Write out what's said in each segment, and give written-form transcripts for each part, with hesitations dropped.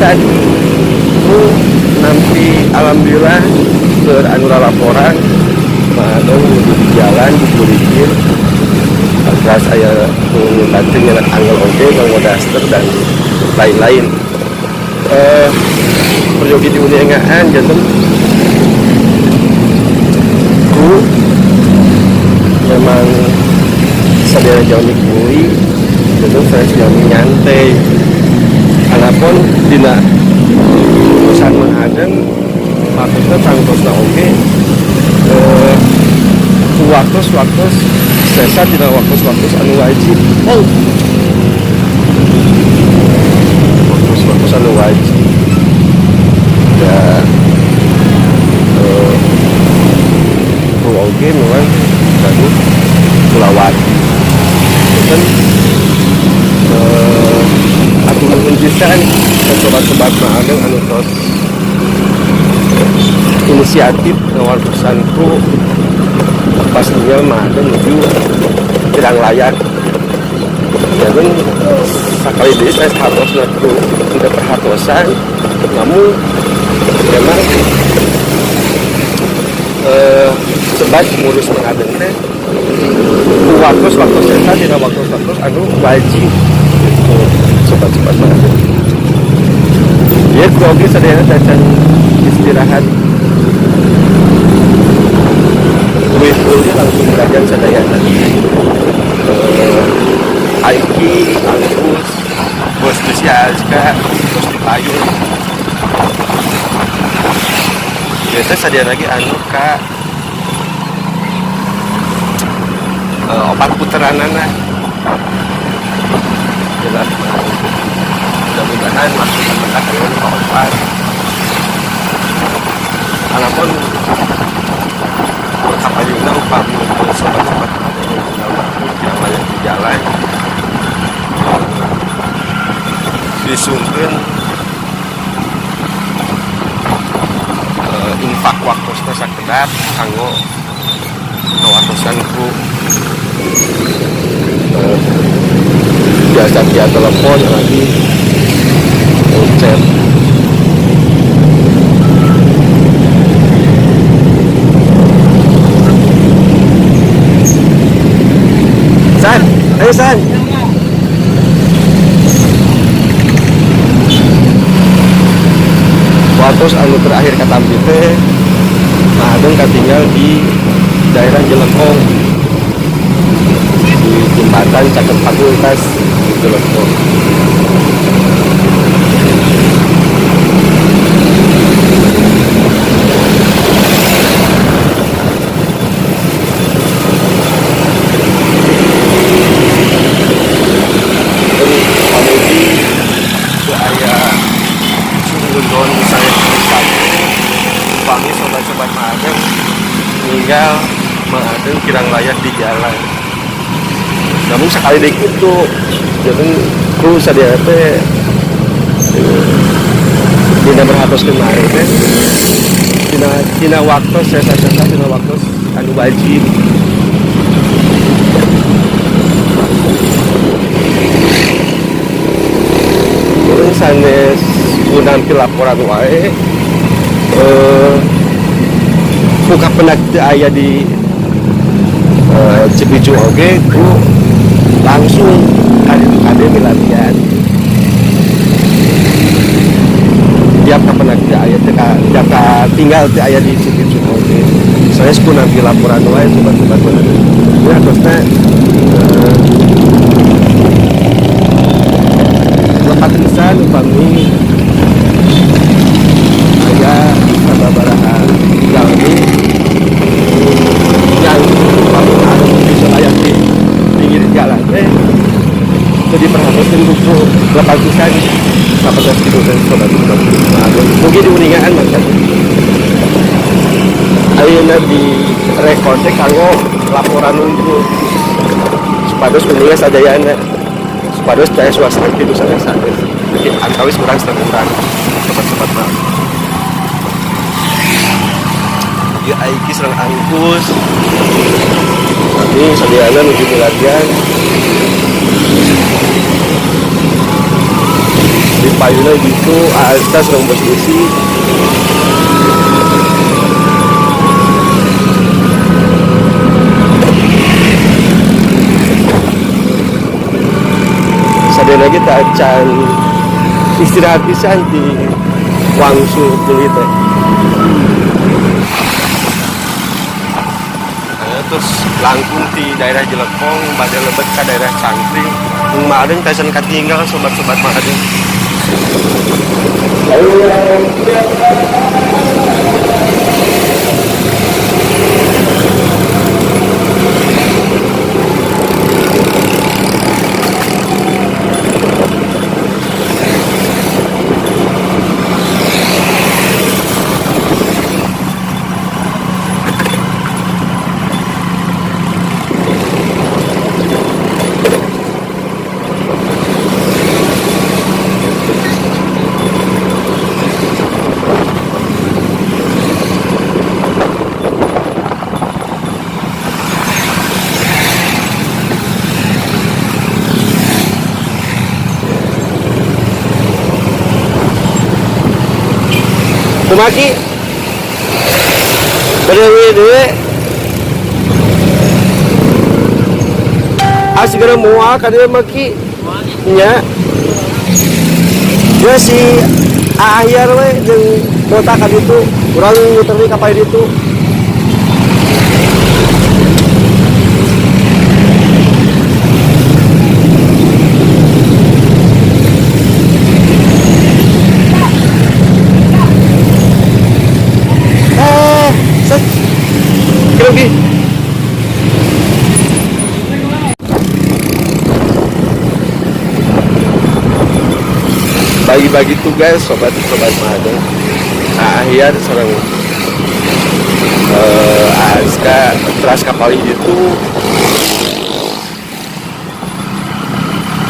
dan ku nanti alhamdulillah beranura laporan madong di jalan dibulikin agar saya nanti nyelat angel oke nganggo daster dan lain-lain. Peryogi di uniangan jantung ku memang sadaya jauh dikui jantung saya sudah menyantai anapun dina urusan mengadeng maksudnya tangkosna oke waktu sesat dina waktu anu wajib waktu anu wajib ya oke memang baru Sulawati dan aku menunjukkan sobat-sobat maadeng anu tos inisiatif ngawal pesanku pastinya maadeng menuju tidak layak ya kan sekali diri saya harus ngaku tidak perhatosan namun memang sebab ngurus mengadeng teh waktu saya tidak waktu anu wajib itu sobat-sobat mengadeng ya grogi sadaya cacan istirahat wis langsung belajar sadaya Aiki, Angkus, bos spesial juga, bos dipayung. Biasa sadia lagi anu ka opat puteranana. Jelas, mudah-mudahan masuk berkah dengan opat. Walaupun kapalina upami untuk sobat-sobat yang banyak di jalan disungkeun infak waktu sakedap kanggo ngawatosan ku biasa via telepon lagi chat. San, ayo San. Waktu anu terakhir kata teh Madeng tinggal di daerah Jelekong di jembatan Caket Fakultas di Jelekong. Tinggal Madeng kirang layak di jalan. Namun sekali dikit tuh jadi kru sadia teh tidak berhatos kemarin teh tina waktu sesa tina waktu anu wajib. Terus sanes nampil laporan wae buka penak ayah di Cipicu oge ku langsung ada milarian tiap kapan ayah tiap tinggal ayah di Cipicu oge saya sepun nanti laporan wae sobat-sobat ya terusnya lepas lisan upami ayah sababaraha yang ini yang harus bisa layak di pinggir jalan jadi perhatikan buku lepas lisan apa dah itu dan sobat-sobat mungkin diuningan maksudnya ayeuna di rekodnya kanggo laporan untuk supados uningan sadayana supados daya swasta itu sangat jadi antawis kurang setengah sobat-sobat mah ya Aiki serang Angkus ini sediana menuju pelatihan di payuna gitu atas rombos besi. Sadena lagi tak acan istirahat pisan di Wangsu kulit teh. Terus langkung di daerah Jelekong, pada lebet ke daerah Cangkring. Kemarin tesan katinggal sobat-sobat Madeng. Kumaki berdua segera mual kadang maki nya dia si akhir we jeung kota ka ditu urang muter di kapal ditu. Bagi-bagi tugas sobat-sobat Madeng. Akhir seorang Aska teras kapal itu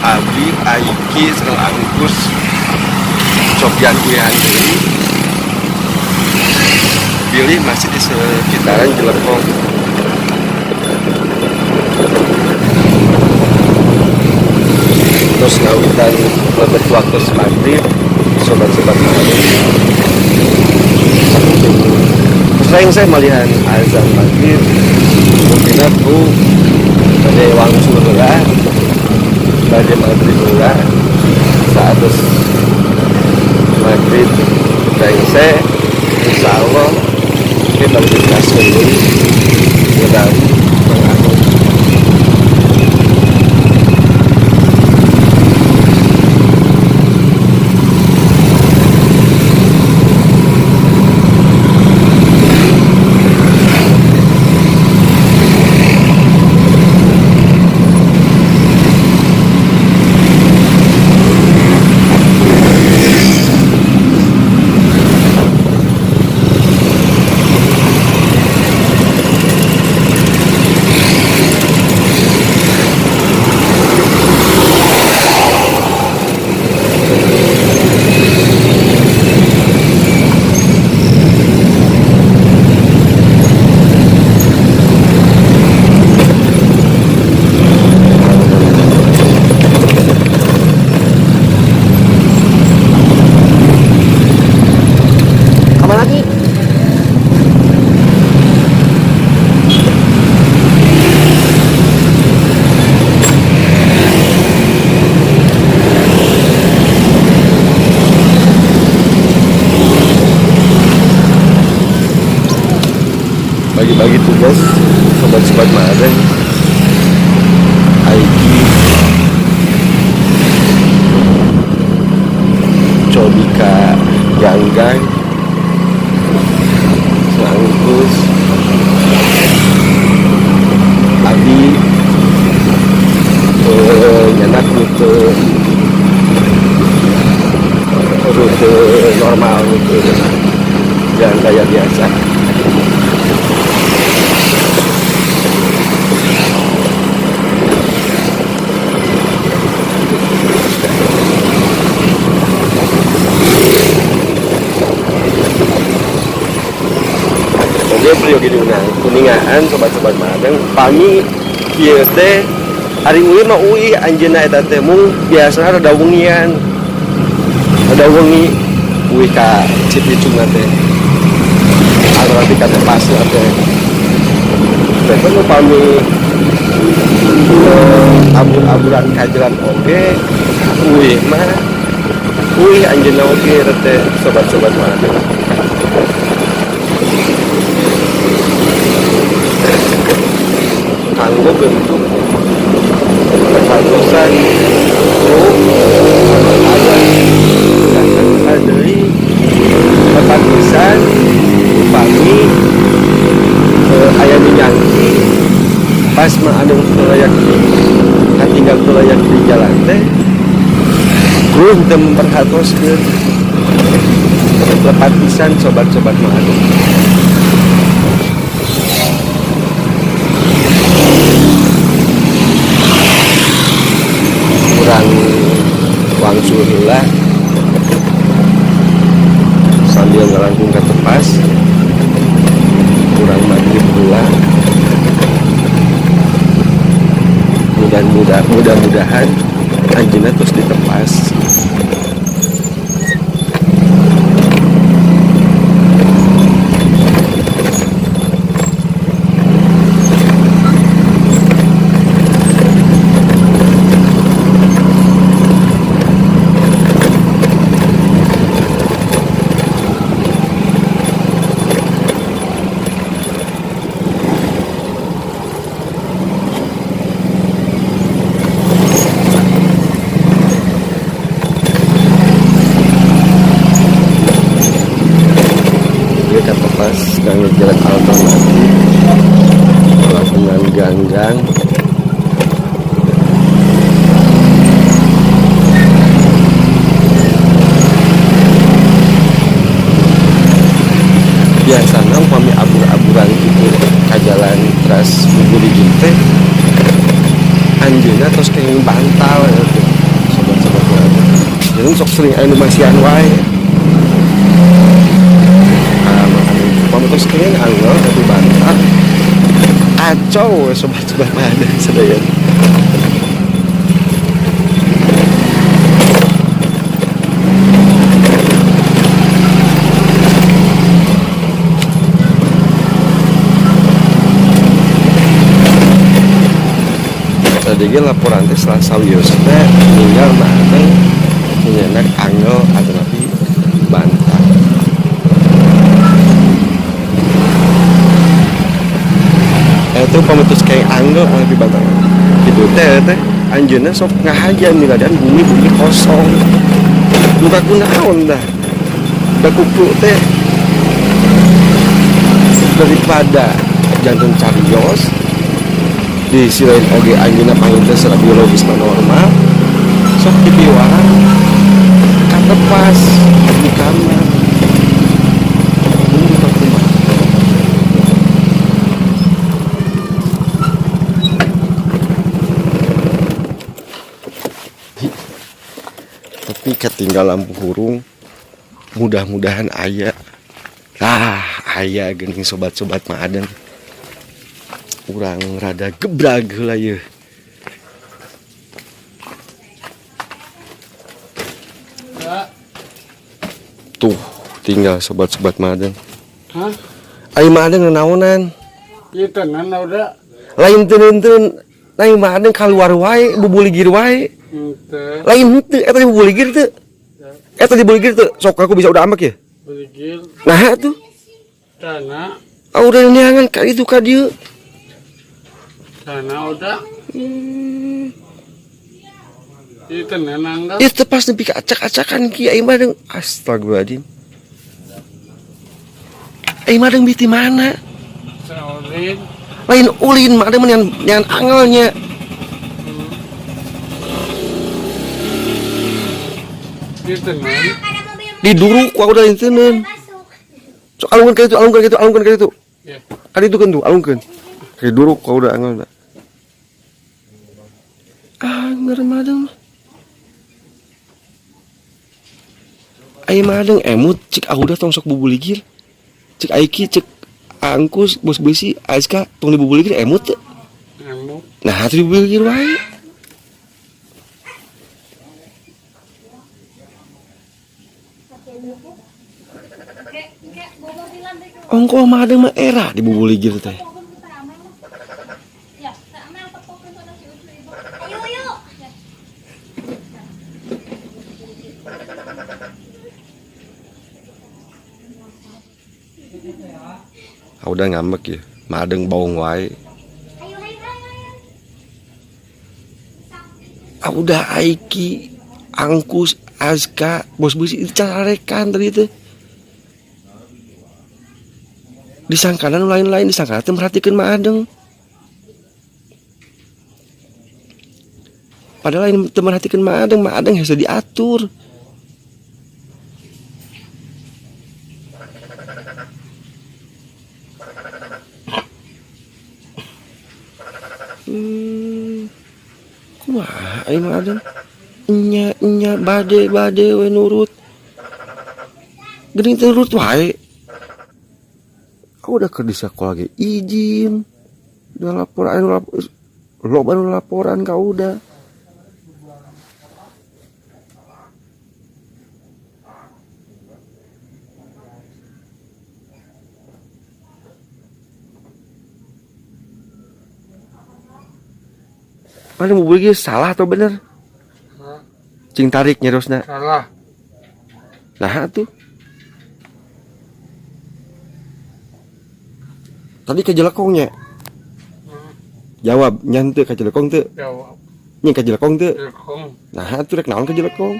Abi, Aiki, sekarang Angkus Sofian Kuyahan Billy masih di sekitaran Jelekong. Terus ngautan lebet waktu maghrib sobat-sobat Madeng. Sering saya melihat azan maghrib mungkin aku pada Wangsu lah pada maghrib lah saat terus maghrib sering saya insya Allah kita lebih kasih dulu mudah mengaku. Bagi-bagi tugas sobat-sobat Madeng. Aiki Cobika Ganggang Selangkus Abi nyenak rute normal rute jalan kayak biasa. Priyo gitu nah kuningaan sobat-sobat Madeng pami kieu teh hari uli mah ui anjeunna eta teh mung biasana rada wengian udah wengi wih ka Cipicung teh berarti kata pas teh betul upami abur-aburan kajelan oge wih mah wih anjeunna oge teh sobat-sobat mah kanggo bentuk perhatosan ada dari tempat pisan upami aya dinyangki pas mah anu layak tinggal layak di jalan teh kudu teu memperhatoskeun lepat pisan sobat-sobat mah anu kurang wangsul heula sambil ngelangkung ke tepas kurang maghrib heula mudah-mudahan anjeunna terus ditepas kang jalan alternatif lapangan ganggang biasanya umpami abur-aburan gitu kajalan teras bubuli teh anjeunna tos kenging bantal gitu sobat-sobat jadi sok sering anu masihan wae terus kayaknya angel tapi bantah acau sobat-sobat ada sedaya tadi laporan teh setelah sawios teh tinggal mana nyenak angel atau tapi bantah itu pemutus kayak angel lebih bantang gitu teh anjeunna sok ngahajan miladan bumi kosong buka kunaon dah bakuku teh daripada jantung carios di sisi lain oge anjeunna panginten secara biologis normal sok dipiwaan katepas di kamar ketinggal lampu hurung mudah-mudahan aya geuning sobat-sobat maadan urang rada gebrag heula yeuh tuh tinggal sobat-sobat maadan ai maadan naonan ieu tenan udah lain teuneun lain maadan kaluar wae bubuligir wae lain henteu eta dibuligir teu eta dibuligir teu sok aku bisa udah amak ya buligir nah atuh tanah udah neangan ka itu ka dieu tanah udah itu nenang itu pas nepi ka acak-acakan kieu ai mah astagfirullahaladzim ai mah biti mana saulin lain ulin mah ada yang angelnya di duruk aku udah intenen so alungkeun ka itu kan itu kan tuh alungkeun kayak duruk aku udah angel ngermadeng ai madeng emut cik aku udah tong sok bubuligir cik aiki cik angkus bos besi aiska tong dibubuligir emut nah hatu dibubuligir wae Ongko mah ada mah era dibubuli gitu teh. Udah ngambek ya, madeng bawang wae. Udah Aiki, Angkus, Aska, bos besi itu carekan tadi itu. Disangkanan lain-lain disangkanan teh merhatikan madeng. Padahal ini teu merhatikan madeng hese diatur. Kumaha ieu madeng? Nya bade we nurut. Geuning teh nurut wae. Aku udah kerja di sekolah lagi izin. Udah laporan kau udah. Mana mau beli salah atau bener? Cing tarik nyerosna. Salah. Nah tuh. Tadi ke jelekongnya. Jawab nyantu ke jelekong tuh. Jawab. Nya ke jelekong tuh. Lekong. Nah tuh rek naon ke jelekong.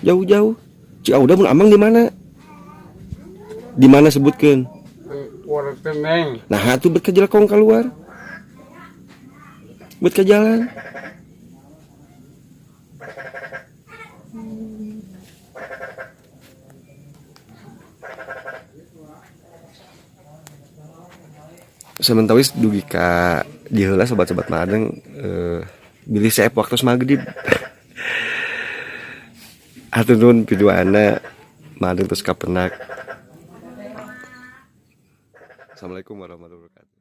Jauh-jauh. Cik udah mun amang di mana? Di mana sebutkeun? Warna teneng. Nah tuh bet ke jelekong keluar. Bet ke jalan. Sementawis dugi ka diheula sobat-sobat madeng bilih saep waktu maghrib. Hatur nuhun piduana madeng terus kapenak. Assalamualaikum warahmatullahi wabarakatuh.